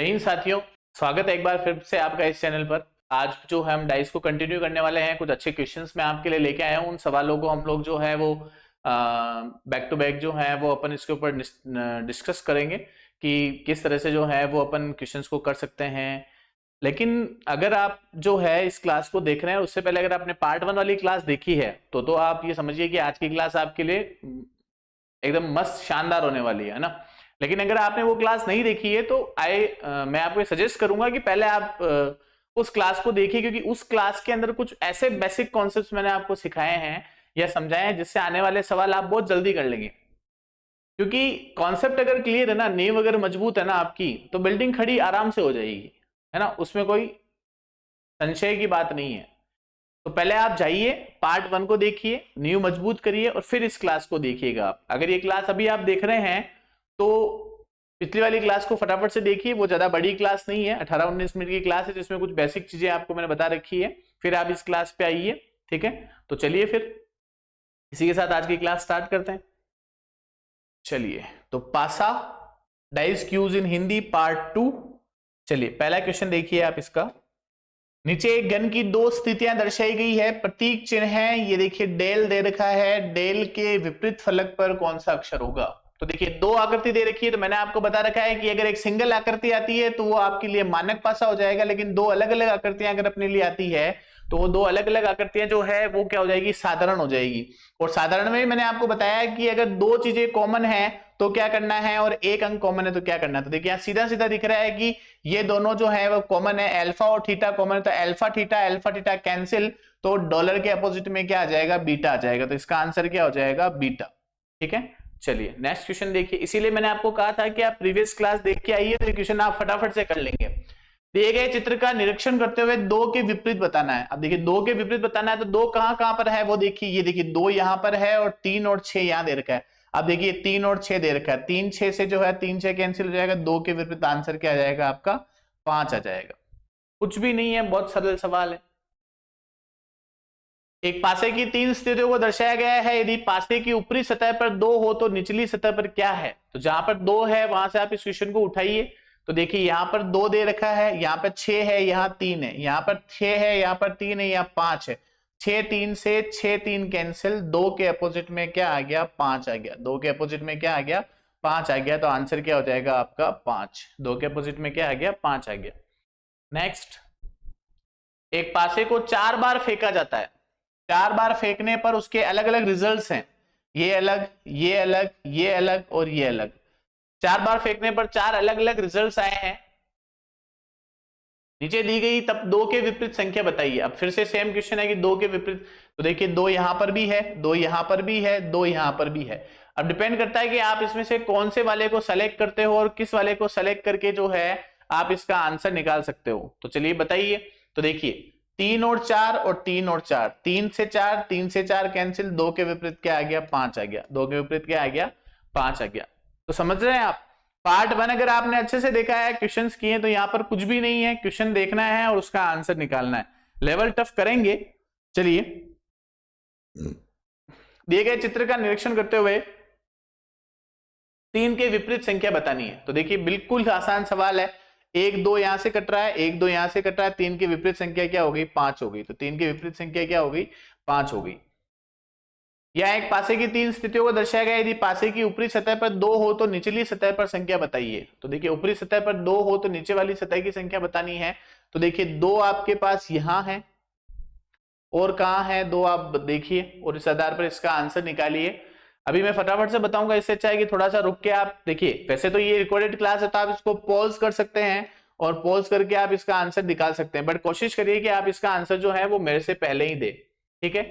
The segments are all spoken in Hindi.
जय हिंद साथियों, स्वागत है एक बार फिर से आपका इस चैनल पर। आज जो है हम डाइस को कंटिन्यू करने वाले हैं। कुछ अच्छे क्वेश्चंस मैं आपके लिए लेके आया हूं। उन सवालों को हम लोग जो है वो बैक टू बैक जो है वो अपन इसके ऊपर डिस्कस करेंगे कि किस तरह से जो है वो अपन क्वेश्चंस को कर सकते हैं। लेकिन अगर आप जो है इस क्लास को देख रहे हैं उससे पहले अगर आपने पार्ट 1 वाली क्लास देखी है तो आप ये समझिए कि आज की क्लास आपके लिए एकदम मस्त शानदार होने वाली है ना। लेकिन अगर आपने वो क्लास नहीं देखी है तो मैं आपको सजेस्ट करूंगा कि पहले आप उस क्लास को देखिए, क्योंकि उस क्लास के अंदर कुछ ऐसे बेसिक कॉन्सेप्ट्स मैंने आपको सिखाए हैं या समझाए हैं जिससे आने वाले सवाल आप बहुत जल्दी कर लेंगे। क्योंकि कॉन्सेप्ट अगर क्लियर है ना, नींव अगर मजबूत है ना आपकी, तो बिल्डिंग खड़ी आराम से हो जाएगी, है ना। उसमें कोई संशय की बात नहीं है। तो पहले आप जाइए, पार्ट 1 को देखिए, नींव मजबूत करिए और फिर इस क्लास को देखिएगा। आप अगर ये क्लास अभी आप देख रहे हैं तो पिछली वाली क्लास को फटाफट से देखिए। वो ज्यादा बड़ी क्लास नहीं है, 18-19 मिनट की क्लास है जिसमें कुछ बेसिक चीजें आपको मैंने बता रखी है। फिर आप इस क्लास पे आइए, ठीक है। तो चलिए फिर इसी के साथ आज की क्लास स्टार्ट करते हैं। चलिए, तो पासा डाइस क्यूज इन हिंदी पार्ट 2। चलिए पहला क्वेश्चन देखिए आप इसका। नीचे एक गण की दो स्थितियां दर्शाई गई है, प्रतीक चिन्ह है। ये देखिए डेल दे रखा है, डेल के विपरीत फलक पर कौन सा अक्षर होगा। तो देखिए दो आकृति दे रखी है, तो मैंने आपको बता रखा है कि अगर एक सिंगल आकृति आती है तो वो आपके लिए मानक पासा हो जाएगा, लेकिन दो अलग अलग आकृतियां अगर अपने लिए आती है तो वो दो अलग अलग आकृतियां जो है वो क्या हो जाएगी, साधारण हो जाएगी। और साधारण में मैंने आपको बताया कि अगर दो चीजें कॉमन है तो क्या करना है और एक अंक कॉमन है तो क्या करना है। तो देखिए यहां सीधा सीधा दिख रहा है कि ये दोनों जो है वो कॉमन है, अल्फा और थीटा कॉमन है, तो अल्फा थीटा कैंसिल, तो डॉलर के अपोजिट में क्या आ जाएगा, बीटा आ जाएगा। तो इसका आंसर क्या हो जाएगा, बीटा। ठीक है, चलिए नेक्स्ट क्वेश्चन देखिए। इसीलिए मैंने आपको कहा था कि आप प्रीवियस क्लास देख के आइए तो ये क्वेश्चन आप फटाफट से कर लेंगे। दिए गए चित्र का निरीक्षण करते हुए दो के विपरीत बताना है। अब देखिए दो के विपरीत बताना है तो दो कहां कहां पर है वो देखिए। ये देखिए दो यहां पर है और 3 और 6 यहां दे रखा है। अब देखिए 3 और 6 दे रखा है, 3 6 से जो है 3 6 कैंसिल हो जाएगा, दो के विपरीत आंसर क्या आ जाएगा आपका, 5 आ जाएगा। कुछ भी नहीं है, बहुत सरल सवाल है। एक पासे की तीन स्थितियों को दर्शाया गया है। यदि पासे की ऊपरी सतह पर दो हो तो निचली सतह पर क्या है। तो जहां पर दो है वहां से आप इस क्वेश्चन को उठाइए। तो देखिए यहां पर दो दे रखा है, यहाँ पर 6 है, यहाँ 3 है, यहाँ पर 6 है, यहाँ पर 3 है, यहाँ 5 है। 6 3 से 6 3 कैंसिल, दो के अपोजिट में क्या आ गया, 5 आ गया। दो के अपोजिट में क्या आ गया, 5 आ गया। तो आंसर क्या हो जाएगा आपका, 5। दो के अपोजिट में क्या आ गया, 5 आ गया। नेक्स्ट, एक पासे को 4 बार फेंका जाता है। 4 बार फेंकने पर उसके अलग अलग रिजल्ट्स हैं। ये अलग, ये अलग, ये अलग और ये अलग। 4 बार फेंकने पर 4 अलग अलग रिजल्ट्स आए हैं। नीचे दी गई तब दो के विपरीत संख्या बताइए। अब फिर से सेम क्वेश्चन है कि दो के विपरीत। तो देखिए दो यहां पर भी है, दो यहां पर भी है, दो यहां पर भी है। अब डिपेंड करता है कि आप इसमें से कौन से वाले को सेलेक्ट करते हो और किस वाले को सेलेक्ट करके जो है आप इसका आंसर निकाल सकते हो। तो चलिए बताइए। तो देखिए 3 और 4 और 3 और 4, 3 से 4, 3 से 4 कैंसिल, दो के विपरीत क्या आ गया, 5 आ गया। दो के विपरीत क्या आ गया, 5 आ गया। तो समझ रहे हैं आप। पार्ट 1 अगर आपने अच्छे से देखा है, क्वेश्चंस किए, तो यहां पर कुछ भी नहीं है, क्वेश्चन देखना है और उसका आंसर निकालना है। लेवल टफ करेंगे। चलिए, दिए गए चित्र का निरीक्षण करते हुए 3 के विपरीत संख्या बतानी है। तो देखिए बिल्कुल आसान सवाल है। 1 2 यहां से कट रहा है, 1 2 यहां से कट रहा है, 3 की विपरीत संख्या क्या हो गई, 5 हो गई। तो 3 की विपरीत संख्या क्या हो गई, 5 हो गई। यह एक पासे की तीन स्थितियों को दर्शाया गया। यदि पासे की ऊपरी सतह पर 2 हो तो निचली सतह पर संख्या बताइए। तो देखिए ऊपरी सतह पर 2 हो तो नीचे वाली सतह की संख्या बतानी है। तो देखिए 2 आपके पास यहां है और कहां है, 2 आप देखिए और इस आधार पर इसका आंसर निकालिए। अभी मैं फटाफट से बताऊंगा, इससे अच्छा है कि थोड़ा सा रुक के आप देखिए। वैसे तो ये रिकॉर्डेड क्लास है तो आप इसको पॉज कर सकते हैं और पॉज करके आप इसका आंसर निकाल सकते हैं, बट कोशिश करिए कि आप इसका आंसर जो है वो मेरे से पहले ही दे, ठीक है।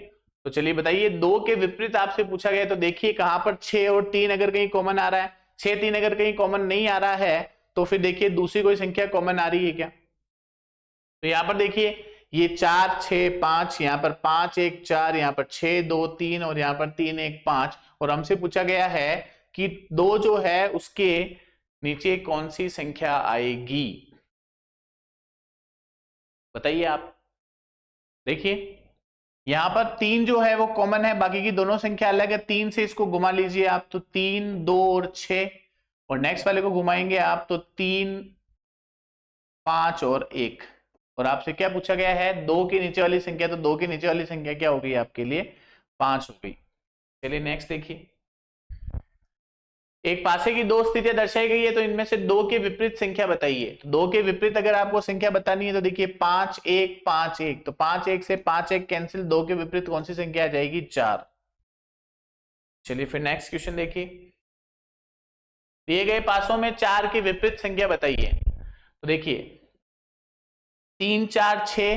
तो चलिए बताइए, 2 के विपरीत आपसे पूछा गया। तो देखिए कहां पर 6 और 3 अगर कहीं कॉमन आ रहा है, 6 3 अगर कहीं कॉमन नहीं आ रहा है तो फिर देखिए दूसरी कोई संख्या कॉमन आ रही है क्या। तो यहां पर देखिए ये 4 6 5, यहां पर 5 1 4, यहां पर 6 2 3 और यहां पर 3 1 5। और हमसे पूछा गया है कि 2 जो है उसके नीचे कौन सी संख्या आएगी, बताइए आप। देखिए यहां पर 3 जो है वो कॉमन है, बाकी की दोनों संख्या अलग है। 3 से इसको घुमा लीजिए आप, तो 3 2 और 6, और नेक्स्ट वाले को घुमाएंगे आप तो 3 5 और 1। और आपसे क्या पूछा गया है, 2 के नीचे वाली संख्या, तो 2 के नीचे वाली संख्या क्या हो गई आपके लिए, 5 हो गई। चलिए नेक्स्ट देखिए, एक पासे की दो स्थितियां दर्शाई गई है, तो इनमें से दो के विपरीत संख्या बताइए। तो दो के विपरीत अगर आपको संख्या बतानी है तो देखिए 5 1 5 1, तो 5 1 से 5 1 कैंसिल, दो के विपरीत कौन सी संख्या आ जाएगी, 4। चलिए फिर नेक्स्ट क्वेश्चन देखिए, दिए गए पासों में 4 के विपरीत संख्या बताइए। तो देखिए 3 4 6,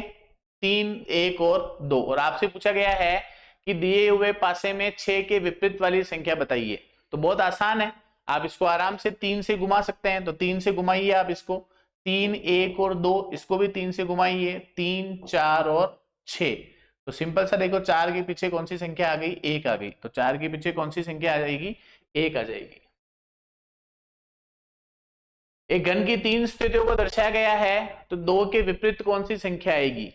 3 1 और 2, और आपसे पूछा गया है कि दिए हुए पासे में 6 के विपरीत वाली संख्या बताइए। तो बहुत आसान है, आप इसको आराम से 3 से घुमा सकते हैं। तो 3 से घुमाइए आप इसको, 3 1 और 2, इसको भी 3 से घुमाइए, 3 4 और 6। तो सिंपल सा देखो, 4 के पीछे कौन सी संख्या आ गई, 1 आ गई। तो 4 के पीछे कौन सी संख्या आ जाएगी, 1 आ जाएगी। एक घन की 3 स्थितियों को दर्शाया गया है, तो 2 के विपरीत कौन सी संख्या आएगी।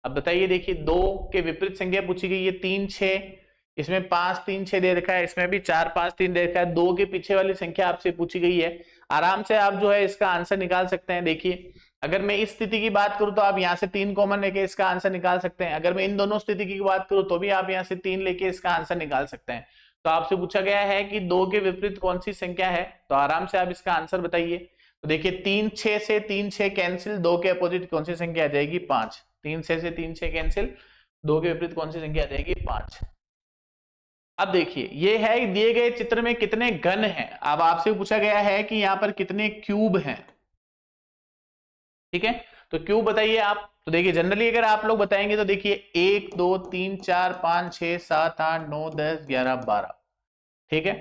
अब बताइए, देखिए 2 के विपरीत संख्या पूछी गई है, 3 6, इसमें 5 3 6 दे रखा है, इसमें भी 4 5 3 दे रखा है। 2 के पीछे वाली संख्या आपसे पूछी गई है, आराम से आप जो है इसका आंसर निकाल सकते हैं। देखिए अगर मैं इस स्थिति की बात करूं तो आप यहां से 3 कॉमन लेके इसका आंसर निकाल सकते हैं। अगर मैं इन दोनों स्थिति की बात करूं तो भी आप यहां से 3 लेके इसका आंसर निकाल सकते हैं। तो आपसे पूछा गया है कि 2 के विपरीत कौन सी संख्या है, तो आराम से आप इसका आंसर बताइए। तो देखिए 3 6 से 3 6 कैंसिल, 2 के अपोजिट कौन सी संख्या आ जाएगी, 5। 3 6 से 3 6 कैंसिल, 2 के विपरीत कौन सी संख्या आ जाएगी, 5। अब देखिए ये है दिए गए चित्र में कितने घन हैं। अब आपसे पूछा गया है कि यहां पर कितने क्यूब हैं, ठीक है। तो क्यूब बताइए आप। तो देखिए जनरली अगर आप लोग बताएंगे तो देखिए 1 2 3 4 5 6 7 8 9 10 11 12, ठीक है।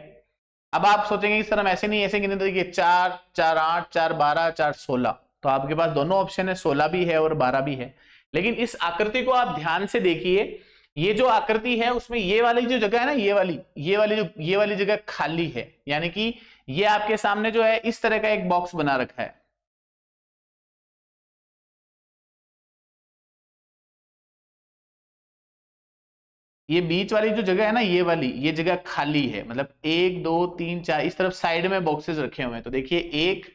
अब आप सोचेंगे सर हम ऐसे नहीं ऐसे गिने, तो देखिए 4 4 8 4 12 4 16, तो आपके पास दोनों ऑप्शन है, 16 भी है और 12 भी है। लेकिन इस आकृति को आप ध्यान से देखिए, ये जो आकृति है उसमें ये वाली जो जगह है ना, ये वाली जगह खाली है, यानी कि ये आपके सामने जो है इस तरह का एक बॉक्स बना रखा है। ये बीच वाली जो जगह है ना, ये जगह खाली है, मतलब 1 2 3 4, इस तरफ साइड में बॉक्सेस रखे हुए हैं। तो देखिए 1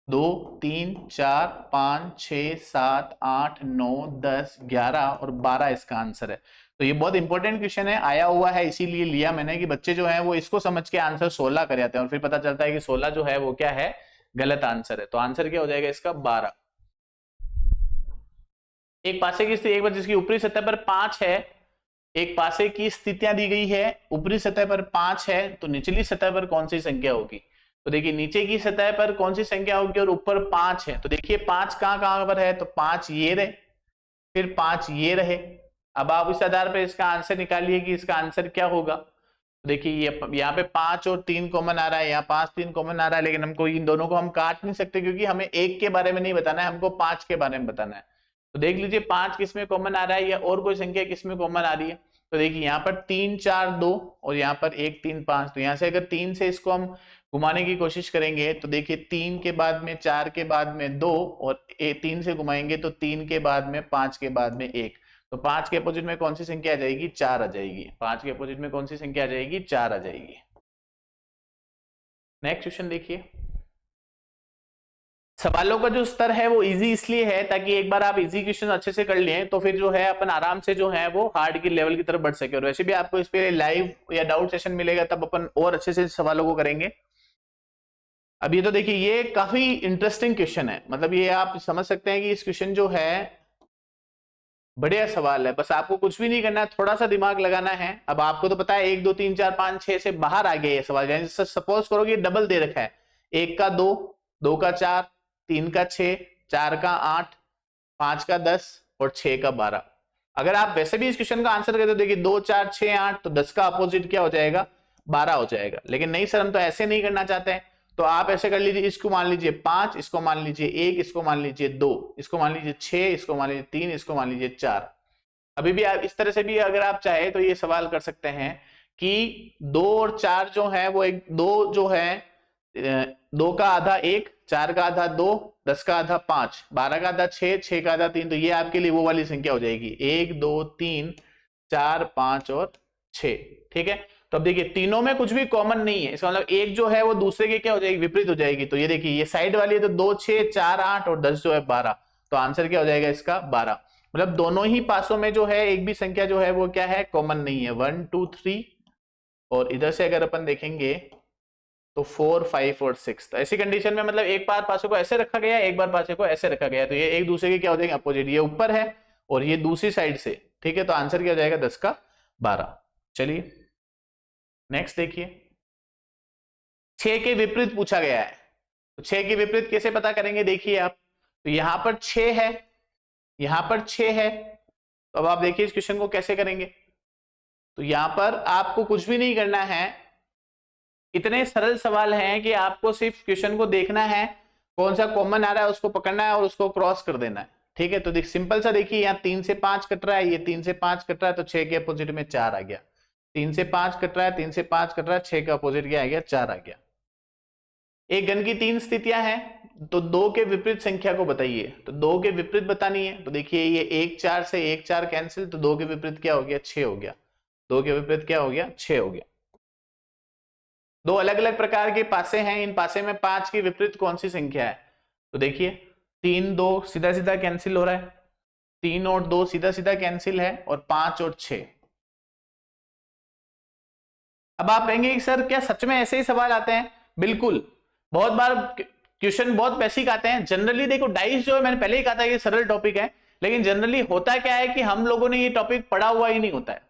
2 3 4 5 6 7 8 9 10 11 और 12 इसका आंसर है। तो ये बहुत इंपॉर्टेंट क्वेश्चन है, आया हुआ है इसीलिए लिया मैंने कि बच्चे जो है वो इसको समझ के आंसर 16 कर जाते हैं, और फिर पता चलता है कि 16 जो है वो क्या है, गलत आंसर है। तो आंसर क्या हो जाएगा इसका, 12। एक पासे की स्थिति, एक बार जिसकी ऊपरी सतह पर 5 है, एक पासे की स्थितियां दी गई है, ऊपरी सतह पर 5 है, तो निचली सतह पर कौन सी संख्या होगी। तो देखिए नीचे की सतह पर कौन सी संख्या होगी और ऊपर 5 है, तो देखिए 5 कहां कहां पर है, तो 5 ये रहे, फिर 5 ये रहे। अब आप इस आधार पर इसका आंसर निकालिए कि इसका आंसर क्या होगा। तो देखिए ये यहाँ पे 5 और 3 कॉमन आ रहा है, यहाँ 5 3 कॉमन आ रहा है, लेकिन हमको इन दोनों को हम काट नहीं सकते क्योंकि हमें 1 के बारे में नहीं बताना है, हमको 5 के बारे में बताना है। तो देख लीजिए 5 किसमें कॉमन आ रहा है या और कोई संख्या किसमें कॉमन आ रही है। तो देखिए यहाँ पर 3 4 2 और यहाँ पर 1 3 5, तो यहाँ से अगर 3 से इसको हम घुमाने की कोशिश करेंगे तो देखिए 3 के बाद में 4 के बाद में 2 और 3 से घुमाएंगे तो 3 के बाद में 5 के बाद में 1, तो 5 के अपोजिट में कौन सी संख्या आ जाएगी, 4 आ जाएगी। 5 के अपोजिट में कौन सी संख्या आ जाएगी, 4 आ जाएगी। नेक्स्ट क्वेश्चन देखिए, सवालों का जो स्तर है वो इजी इसलिए है ताकि एक बार आप इजी क्वेश्चन अच्छे से कर लिए तो फिर जो है अपन आराम से जो है वो हार्ड की लेवल की तरफ बढ़ सके। और वैसे भी आपको इस पे लाइव या डाउट सेशन मिलेगा, तब अपन और अच्छे से सवालों को करेंगे। अब ये तो देखिए ये काफी इंटरेस्टिंग क्वेश्चन है, मतलब ये आप समझ सकते हैं कि इस क्वेश्चन जो है बढ़िया सवाल है। बस आपको कुछ भी नहीं करना है, थोड़ा सा दिमाग लगाना है। अब आपको तो पता है 1 2 3 4 5 6 से बाहर आ गया ये सवाल, सपोज करो कि डबल दे रखा है, 1 का 2, 2 का 4, 3 का 6, 4 का 8, 5 का 10 और 6 का 12। अगर आप वैसे भी इस क्वेश्चन का आंसर करते हो, देखिए 2 4 6 8, तो 10 का अपोजिट क्या हो जाएगा, 12 हो जाएगा। लेकिन नहीं सर हम तो ऐसे नहीं करना चाहते हैं, तो आप ऐसे कर लीजिए, इसको मान लीजिए 5, इसको मान लीजिए 1, इसको मान लीजिए 2, इसको मान लीजिए 6, इसको मान लीजिए 3, इसको मान लीजिए 4। अभी भी आप इस तरह से भी अगर आप चाहे तो ये सवाल कर सकते हैं कि 2 और 4 जो है वो एक 2 जो है 2 का आधा 1, 4 का आधा 2, 10 का आधा 5, 12 का आधा 6, 6 का आधा 3, तो ये आपके लिए वो वाली संख्या हो जाएगी 1 2 3 4 5 और 6, ठीक है। तो अब देखिए तीनों में कुछ भी कॉमन नहीं है, इसका मतलब एक जो है वो दूसरे के क्या हो जाएगी, विपरीत हो जाएगी। तो ये देखिए ये साइड वाली है तो 2 6 4 8 और 10 जो है 12, तो आंसर क्या हो जाएगा इसका 12। मतलब दोनों ही पासों में जो है एक भी संख्या जो है वो क्या है, कॉमन नहीं है। 1 2 3 और इधर से अगर अपन देखेंगे तो 4 5 और 6। तो ऐसी कंडीशन में मतलब एक बार पासों को ऐसे रखा गया, एक बार पासे को ऐसे रखा गया, तो ये एक दूसरे के क्या हो जाएंगे, अपोजिट। ये ऊपर है और ये दूसरी साइड से, ठीक है। तो आंसर क्या हो जाएगा 10 का 12। चलिए नेक्स्ट देखिए, 6 के विपरीत पूछा गया है। तो 6 के विपरीत कैसे पता करेंगे, देखिए आप। तो यहां पर 6 है, यहां पर 6 है, तो अब आप देखिए इस क्वेश्चन को कैसे करेंगे। तो यहां पर आपको कुछ भी नहीं करना है, इतने सरल सवाल हैं कि आपको सिर्फ क्वेश्चन को देखना है, कौन सा कॉमन आ रहा है उसको पकड़ना है और उसको क्रॉस कर देना है, ठीक है। तो देख सिंपल सा देखिए, यहाँ 3 से 5 कट रहा है, ये 3 से 5 कट रहा है, तो 6 के अपोजिट में 4 आ गया। 3 से 5 कट रहा है, 3 से 5 कट रहा है, 6 का अपोजिट क्या आ गया, 4 आ गया। एक घन की 3 स्थितियां हैं, तो 2 के विपरीत संख्या को बताइए। तो 2 के विपरीत बतानी है, तो देखिए ये 1 4 से 1 4 कैंसिल, तो 2 के विपरीत क्या हो गया, 6 हो गया। 2 के विपरीत क्या हो गया, 6 हो गया। दो अलग अलग प्रकार के पासे हैं, इन पासे में 5 के विपरीत कौन सी संख्या है। तो देखिए 3 2 सीधा सीधा कैंसिल हो रहा है, 3 और 2 सीधा सीधा कैंसिल है, और 5 और 6। अब आप कहेंगे कि सर क्या सच में ऐसे ही सवाल आते हैं? बिल्कुल, बहुत बार क्वेश्चन बहुत बेसिक आते हैं। जनरली देखो डाइस जो है, मैंने पहले ही कहा था कि सरल टॉपिक है, लेकिन जनरली होता क्या है कि हम लोगों ने ये टॉपिक पढ़ा हुआ ही नहीं होता है।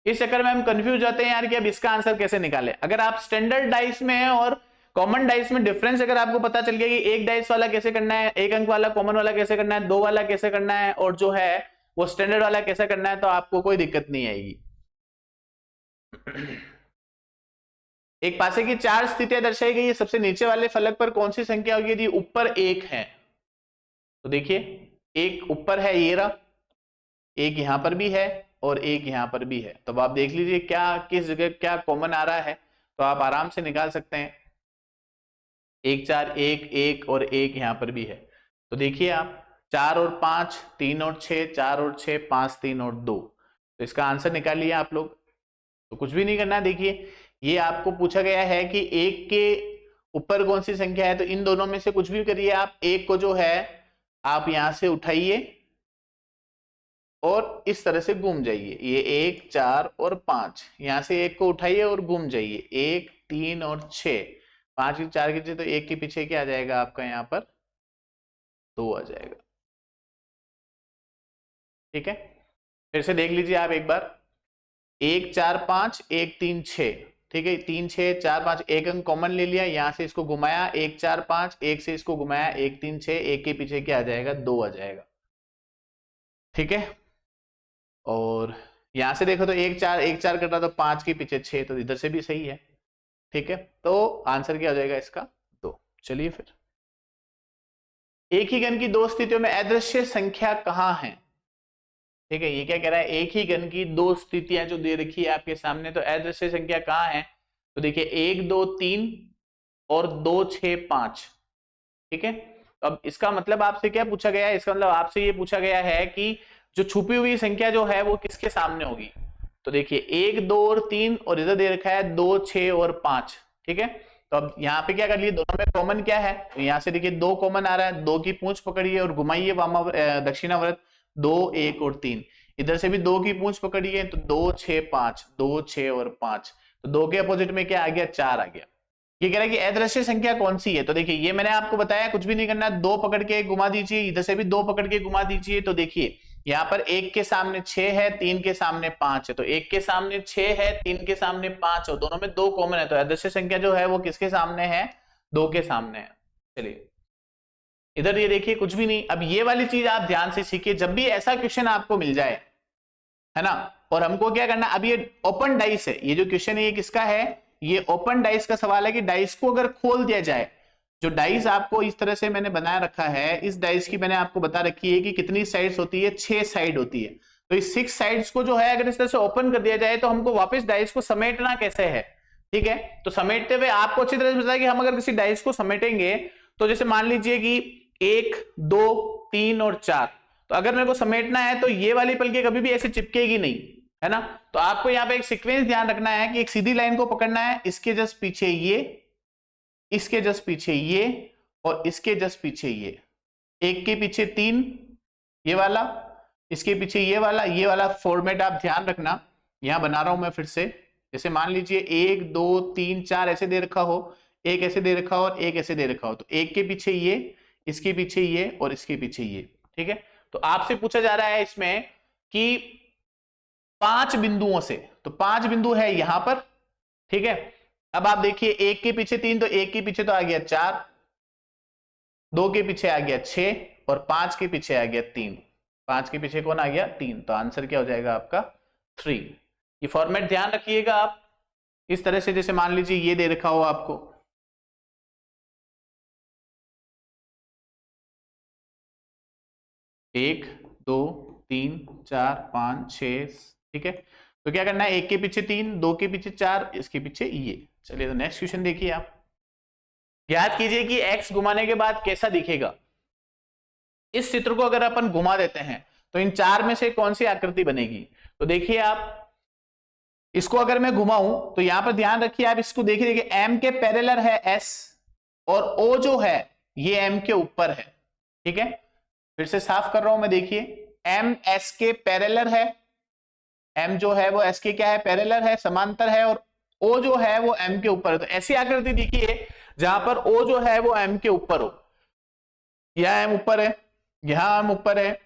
इस चक्कर में हम कंफ्यूज जाते हैं यार कि अब इसका आंसर कैसे निकाले। अगर आप स्टैंडर्ड डाइस में है और कॉमन डाइस में डिफरेंस अगर आपको पता चल गया कि एक डाइस वाला कैसे करना है, एक अंक वाला कॉमन वाला कैसे करना है, 2 वाला कैसे करना है, और जो है वो स्टैंडर्ड वाला कैसे करना है, तो आपको कोई दिक्कत नहीं आएगी। एक पासे की 4 स्थितियां दर्शाई गई है, सबसे नीचे वाले फलक पर कौन सी संख्या होगी यदि ऊपर 1 है। तो देखिए एक ऊपर है, ये रहा, एक यहां पर भी है और एक यहां पर भी है। तो अब आप देख लीजिए क्या किस जगह क्या कॉमन आ रहा है, तो आप आराम से निकाल सकते हैं। 1 4 1 1 और 1 यहां पर भी है। तो देखिए आप 4 और 5 3 और 6 4 और 6 5 3 और 2, तो इसका आंसर निकालिए आप लोग। तो कुछ भी नहीं करना, देखिए ये आपको पूछा गया है कि 1 के ऊपर कौन सी संख्या है, तो इन दोनों में से कुछ भी करिए आप। 1 को जो है आप यहां से उठाइए और इस तरह से घूम जाइए, ये 1 4 और 5, यहां से 1 को उठाइए और घूम जाइए, 1 3 और 6 5 की 4 कीजिए, तो 1 के पीछे क्या आ जाएगा आपका, यहाँ पर 2 आ जाएगा। ठीक है, फिर से देख लीजिए आप एक बार, 1 4 5 1 3 6, ठीक है, 3 6 4 5, एक अंक कॉमन ले लिया, यहां से इसको घुमाया 1 4 5, एक से इसको घुमाया 1 3 6, एक के पीछे क्या आ जाएगा, 2 आ जाएगा। ठीक है, और यहां से देखो तो 1 4 कट रहा, तो 5 के पीछे 6, तो इधर से भी सही है। ठीक है, तो आंसर क्या हो जाएगा इसका, 2। चलिए फिर, एक ही घन की 2 स्थितियों में अदृश्य संख्या कहां है। ठीक है, ये क्या कह रहा है, एक ही घन की 2 स्थितियां जो दे रखी है आपके सामने, तो अदृश्य संख्या कहां है। तो देखिए 1 2 3 और 2 6 5। ठीक है, तो अब इसका मतलब आपसे क्या पूछा गया है, इसका मतलब आपसे ये पूछा गया है कि जो छुपी हुई संख्या जो है वो किसके सामने होगी। तो देखिए 1 2 और 3, और इधर दे रखा है 2 6 और 5। ठीक है, तो अब यहाँ पे क्या कर लिए, दोनों में कॉमन क्या है, तो यहाँ से देखिए 2 कॉमन आ रहा है, 2 की पूंछ पकड़िए और घुमाइए दक्षिणावर्त, 2 1 और 3, इधर से भी 2 की पूंछ पकड़िए, तो 2 6 5, 2 6 और 5, तो 2 के अपोजिट में क्या आ गया, 4 आ गया। ये कह रहा है कि अदृश्य संख्या कौन सी है। तो देखिए ये मैंने आपको बताया, कुछ भी नहीं करना, 2 पकड़ के घुमा दीजिए, इधर से भी 2 पकड़ के घुमा दीजिए। तो देखिए यहाँ पर 1 के सामने 6 है, 3 के सामने 5 है, तो 1 के सामने 6 है, 3 के सामने 5 है, दोनों में 2 कॉमन है, तो अदृश्य संख्या जो है वो किसके सामने है, 2 के सामने है। चलिए इधर ये देखिए कुछ भी नहीं। अब ये वाली चीज आप ध्यान से सीखिए, जब भी ऐसा क्वेश्चन आपको मिल जाए, है ना, और हमको क्या करना, अब ये ओपन डाइस है, ये जो क्वेश्चन है ये किसका है, ये ओपन डाइस का सवाल है कि डाइस को अगर खोल दिया जाए, जो डाइस आपको इस तरह से मैंने बनाया रखा है, इस डाइस की मैंने आपको बता रखी है कि कितनी साइड्स होती है, 6 साइड होती है। तो इस 6 साइड्स को जो है अगर इस तरह से ओपन कर दिया जाए, तो हमको वापस डाइस को समेटना कैसे है। ठीक है, तो समेटते हुए आपको अच्छी तरह से पता है कि हम अगर किसी डाइस को समेटेंगे, तो जैसे मान लीजिए कि 1 2 3 और 4, तो अगर मेरे को समेटना है तो ये वाली पलके कभी भी ऐसे चिपकेगी नहीं, है ना। तो आपको यहाँ पे एक सीक्वेंस ध्यान रखना है कि एक सीधी लाइन को पकड़ना है, इसके जस्ट पीछे ये, इसके जस्ट पीछे ये, और इसके जस्ट पीछे एक के पीछे 3 ये वाला, इसके पीछे ये वाला फॉर्मेट आप ध्यान रखना। यहां बना रहा हूं मैं फिर से, जैसे मान लीजिए 1 2 3 4 ऐसे दे रखा हो, एक ऐसे दे रखा हो और एक ऐसे दे रखा हो, तो एक के पीछे ये, इसके पीछे ये और इसके पीछे ये, ठीक है। तो आपसे पूछा जा रहा है इसमें कि 5 बिंदुओं से, तो 5 बिंदु है यहां पर, ठीक है। अब आप देखिए एक के पीछे 3, तो एक के पीछे तो आ गया 4, 2 के पीछे आ गया 6 और 5 के पीछे आ गया 3। 5 के पीछे कौन आ गया? 3। तो आंसर क्या हो जाएगा आपका? 3। ये फॉर्मेट ध्यान रखिएगा आप, इस तरह से जैसे मान लीजिए ये दे रखा हो आपको, 1 2 3 4 5 6, ठीक है। तो क्या करना है? एक के पीछे 3, 2 के पीछे 4, इसके पीछे ये। चलिए तो नेक्स्ट क्वेश्चन देखिए आप। याद कीजिए कि x घुमाने के बाद कैसा दिखेगा। इस चित्र को अगर अपन घुमा देते हैं तो इन 4 में से कौन सी आकृति बनेगी? तो देखिए आप, इसको अगर मैं घुमाऊं तो यहां पर ध्यान रखिए आप, इसको देखिए m के पैरेलल है s और o जो है ये m के ऊपर है, ठीक है। फिर से साफ कर रहा हूं मैं, देखिए m s के पैरेलल है, m जो है वो s के क्या है? पैरेलल है, समांतर है, और o जो है वो m के ऊपर है। तो ऐसी आकृति दिखिए जहां पर o जो है वो m के ऊपर हो। यह m ऊपर है, यहां m ऊपर है,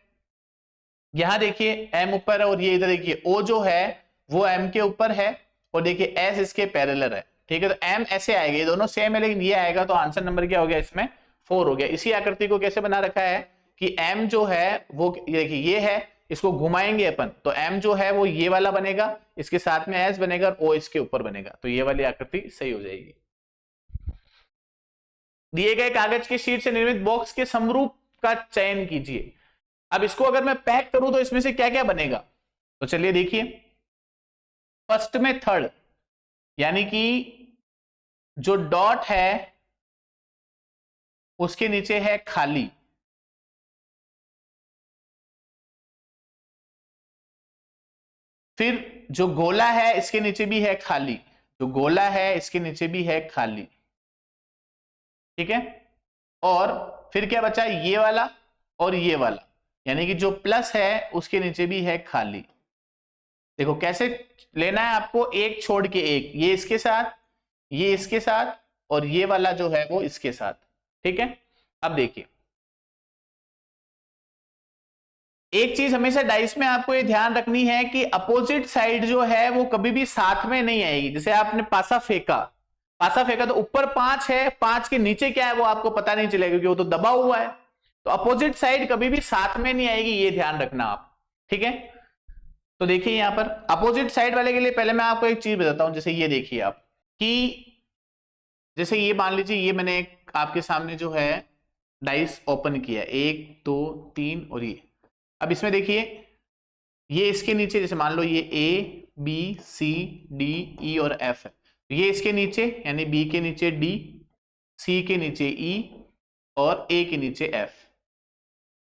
यहां देखिए m ऊपर है, और ये इधर देखिए o जो है वो m के ऊपर है, और देखिए s इसके पैरेलल है, ठीक है। तो m ऐसे आएगा, ये दोनों सेम है लेकिन ये आएगा, तो आंसर नंबर क्या हो गया इसमें? 4 हो गया। इसी आकृति को कैसे बना रखा है कि m जो है वो देखिए ये है, इसको घुमाएंगे अपन तो m जो है वो ये वाला बनेगा, इसके साथ में s बनेगा और o इसके ऊपर बनेगा, तो ये वाली आकृति सही हो जाएगी। दिए गए कागज के शीट से निर्मित बॉक्स के समरूप का चयन कीजिए। अब इसको अगर मैं पैक करूं तो इसमें से क्या क्या बनेगा? तो चलिए देखिए, फर्स्ट में थर्ड, यानी कि जो डॉट है उसके नीचे है खाली, फिर जो गोला है इसके नीचे भी है खाली, जो गोला है इसके नीचे भी है खाली, ठीक है। और फिर क्या बचा? ये वाला और ये वाला, यानी कि जो प्लस है उसके नीचे भी है खाली। देखो कैसे लेना है आपको, एक छोड़ के एक, ये इसके साथ, ये इसके साथ, और ये वाला जो है वो इसके साथ, ठीक है। अब देखिए एक चीज हमेशा डाइस में आपको ये ध्यान रखनी है कि अपोजिट साइड जो है वो कभी भी साथ में नहीं आएगी। जैसे आपने पासा फेंका, पासा फेंका तो ऊपर 5 है, 5 के नीचे क्या है वो आपको पता नहीं चलेगा क्योंकि वो तो दबा हुआ है। तो अपोजिट साइड कभी भी साथ में नहीं आएगी, ये ध्यान रखना आप, ठीक है। तो देखिए यहां पर अपोजिट साइड वाले के लिए पहले मैं आपको एक चीज बताता हूं। जैसे ये देखिए आप कि जैसे ये मान लीजिए ये मैंने एक आपके सामने जो है डाइस ओपन किया, 1 2 3 और ये। अब इसमें देखिए ये इसके नीचे, जैसे मान लो ये A B C D E और F है, तो ये इसके नीचे यानी B के नीचे D, C के नीचे E और A के नीचे F।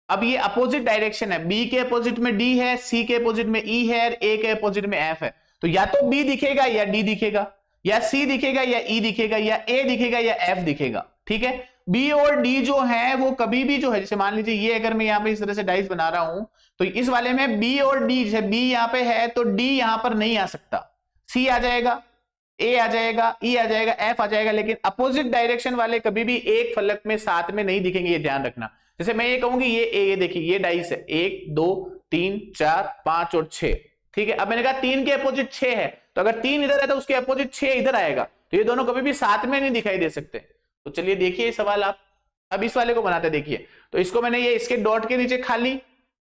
अब ये अपोजिट डायरेक्शन है, B के अपोजिट में D है, C के अपोजिट में E है, A के अपोजिट में F है। तो या तो B दिखेगा या D दिखेगा, या C दिखेगा या E दिखेगा, या A दिखेगा या F दिखेगा, ठीक है। B और D जो है वो कभी भी जो है, जैसे मान लीजिए ये अगर मैं यहाँ पे इस तरह से डाइस बना रहा हूं तो इस वाले में B और D, जैसे B यहाँ पे है तो D यहाँ पर नहीं आ सकता, C आ जाएगा, A आ जाएगा, E आ जाएगा, F आ जाएगा, लेकिन अपोजिट डायरेक्शन वाले कभी भी एक फलक में साथ में नहीं दिखेंगे, ये ध्यान रखना। जैसे मैं ये कहूंगी ये देखिए ये डाइस है 1 2 3 4 5 और 6, ठीक है। अब मैंने कहा 3 के अपोजिट 6 है, तो अगर 3 इधर है तो उसके अपोजिट 6 इधर आएगा, तो ये दोनों कभी भी साथ में नहीं दिखाई दे सकते। तो चलिए देखिए सवाल आप, अब इस वाले को बनाते देखिए। तो इसको मैंने ये इसके डॉट के नीचे खाली,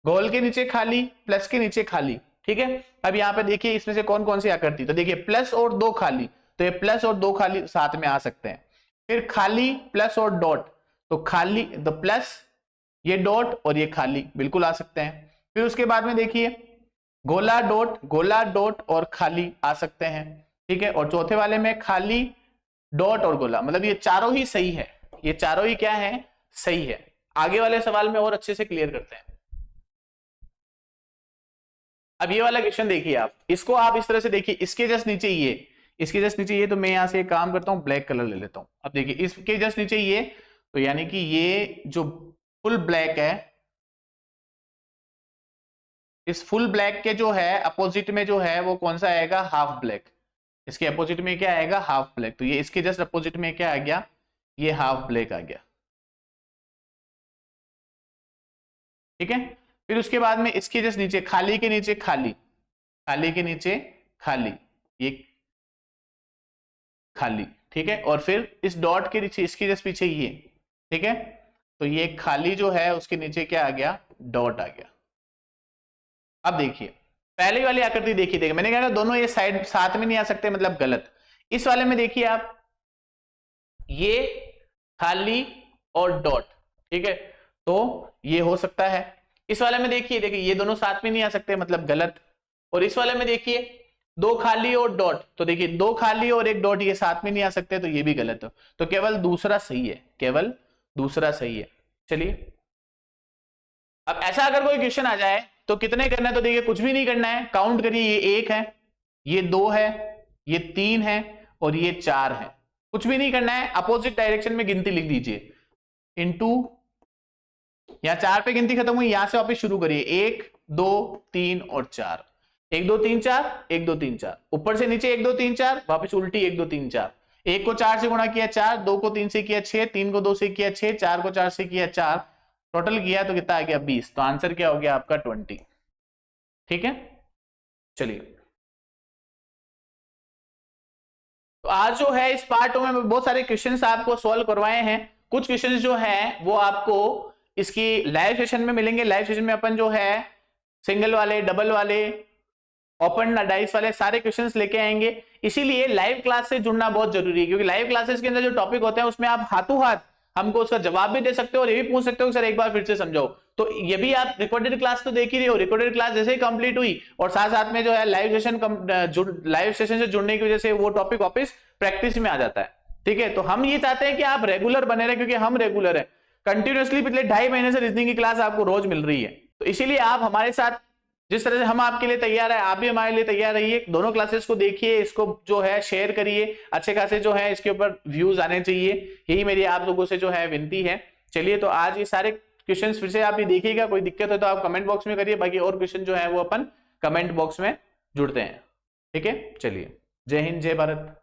गोल के नीचे खाली, प्लस के नीचे खाली, ठीक है। अब यहाँ पे देखिए इसमें से कौन कौन सी आकृति, तो देखिए प्लस और 2 खाली, तो ये प्लस और 2 खाली साथ में आ सकते हैं। फिर खाली प्लस और डॉट, तो खाली तो प्लस, ये डॉट और ये खाली बिल्कुल आ सकते हैं। फिर उसके बाद में देखिए गोला डॉट और खाली आ सकते हैं, ठीक है। और चौथे वाले में खाली डॉट और गोला, मतलब ये चारों ही सही है, ये चारों ही क्या है? सही है। आगे वाले सवाल में और अच्छे से क्लियर करते हैं। अब ये वाला क्वेश्चन देखिए, आप इसको आप इस तरह से देखिए, इसके जस्ट नीचे ये, इसके जस्ट नीचे ये, तो मैं यहां से एक काम करता हूं, ब्लैक कलर ले लेता हूं। अब देखिए इसके जस्ट नीचे ये, तो यानी कि ये जो फुल ब्लैक है, इस फुल ब्लैक के जो है अपोजिट में जो है वो कौन सा आएगा, हाफ ब्लैक। इसके अपोजिट में क्या आएगा, हाफ ब्लैक। तो ये इसके जस्ट अपोजिट में क्या आ गया, ये हाफ ब्लैक आ गया। ठीक है, फिर उसके बाद में इसके जस्ट नीचे, खाली के नीचे खाली, खाली के नीचे खाली, ये खाली। ठीक है, और फिर इस डॉट के नीचे, इसके जस्ट पीछे ये। ठीक है, तो ये खाली जो है उसके नीचे क्या आ गया, डॉट आ गया। अब देखिए पहले वाली आकृति देखिए, मैंने कहा दोनों ये साइड साथ में नहीं आ सकते, मतलब गलत। इस वाले में देखिए आप, ये खाली और डॉट, ठीक है, तो ये हो सकता है। इस वाले में देखिए, ये दोनों साथ में नहीं आ सकते, मतलब गलत। और इस वाले में देखिए, दो खाली और डॉट, तो देखिए दो खाली और एक डॉट ये साथ में नहीं आ सकते, तो ये भी गलत है। तो केवल दूसरा सही है, केवल दूसरा सही है। चलिए, अब ऐसा अगर कोई क्वेश्चन आ जाए तो कितने करना है, तो देखिए कुछ भी नहीं करना है, काउंट करिए, ये 1 है, ये 2 है, ये 3 है और ये 4 है। कुछ भी नहीं करना है, अपोजिट डायरेक्शन में गिनती लिख दीजिए, इनटू, यहां 4 पे गिनती खत्म हुई, यहां से वापस शुरू करिए, 1 2 3 और 4, 1 2 3 4, 1 2 3 4, ऊपर से नीचे 1 2 3 4, वापस उल्टी 1 2 3 4, 1 को 4 से गुणा किया 4, 2 को 3 से किया 6, 3 को 2 से किया 6, 4 को 4 से किया 4, टोटल किया तो कितना आ गया 20। तो आंसर क्या हो गया आपका 20। ठीक है, चलिए, तो आज जो है इस पार्ट में बहुत सारे क्वेश्चंस आपको सॉल्व करवाए हैं। कुछ क्वेश्चंस जो हैं वो आपको इसकी लाइव सेशन में मिलेंगे। लाइव सेशन में अपन जो है सिंगल वाले, डबल वाले, ओपन डाइस वाले सारे क्वेश्चंस लेके आएंगे। इसीलिए लाइव क्लास से जुड़ना बहुत जरूरी है, क्योंकि लाइव क्लासेस के अंदर जो टॉपिक होते हैं उसमें आप हाथों हाथ हमको उसका जवाब भी दे सकते हो और ये भी पूछ सकते हो कि सर एक बार फिर से समझाओ। तो ये भी आप रिकॉर्डेड क्लास तो देख ही रहे हो, रिकॉर्डेड क्लास जैसे ही कंप्लीट हुई और साथ साथ में जो है लाइव सेशन से जुड़ने की वजह से वो टॉपिक वापस प्रैक्टिस में आ जाता है। ठीक है, तो हम ये चाहते हैं कि आप रेगुलर बने रहे, क्योंकि हम रेगुलर है, कंटिन्यूअसली पिछले 2.5 महीने से रीजनिंग की क्लास आपको रोज मिल रही है। तो इसीलिए आप हमारे साथ, जिस तरह से हम आपके लिए तैयार है, आप भी हमारे लिए तैयार रहिए। दोनों क्लासेस को देखिए, इसको जो है शेयर करिए, अच्छे खासे जो है इसके ऊपर व्यूज आने चाहिए, यही मेरी आप लोगों से जो है विनती है। चलिए, तो आज ये सारे क्वेश्चंस फिर से आप भी देखिएगा, कोई दिक्कत हो तो आप कमेंट बॉक्स में करिए, बाकी और क्वेश्चन जो है वो अपन कमेंट बॉक्स में जुड़ते हैं। ठीक है, चलिए, जय हिंद, जय भारत।